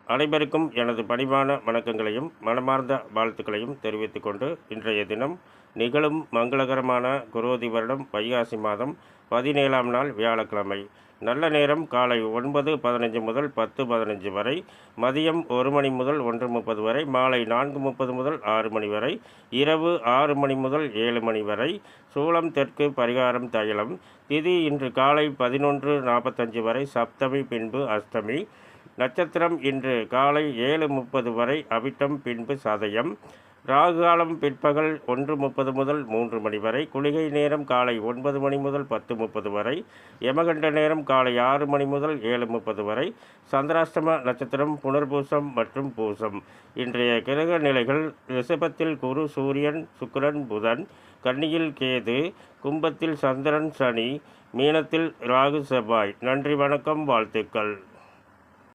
அனைவருக்கும் எனது பணிவான வணக்கங்களையும் மனமார்ந்த வாழ்த்துக்களையும் தெரிவித்துக் கொண்டு இன்றைய தினம் நிகழும் மங்களகரமான குரோதி வருடம் வைகாசி மாதம் 17ஆம் நாள் வியாழக்கிழமை. நல்ல நேரம் காலை 9:15 முதல் 10:15 வரை, மதியம் 1 மணி முதல் 1:30 வரை, மாலை 4:30 முதல் 6 மணி வரை, இரவு 6 மணி முதல் 7 மணி வரை. சூளம் தெற்கு, பரிகாரம் தைலம். திதி இன்று காலை 11:45 வரை, சப்தமி பின்பு அஷ்டமி. நட்சத்திரம் இன்று காலை 7:30 வரை, அவிட்டம் பின்பு சதயம். ராகு காலம் பிற்பகல் 1:30 முதல் 3 மணி வரை. குளிகை நேரம் காலை 9 மணி முதல் 10:30 வரை. யமகண்ட நேரம் காலை 6 மணி முதல் 7:30 வரை. சந்திராஷ்டம நட்சத்திரம் புனர்பூசம் மற்றும் பூசம். இன்றைய கிரக நிலைகள்: ரிஷபத்தில் குரு, சூரியன், சுக்கிரன், புதன். கன்னியில் கேது. கும்பத்தில் சந்திரன், சனி. மீனத்தில் ராகு, செவ்வாய். நன்றி, வணக்கம், வாழ்த்துக்கள்.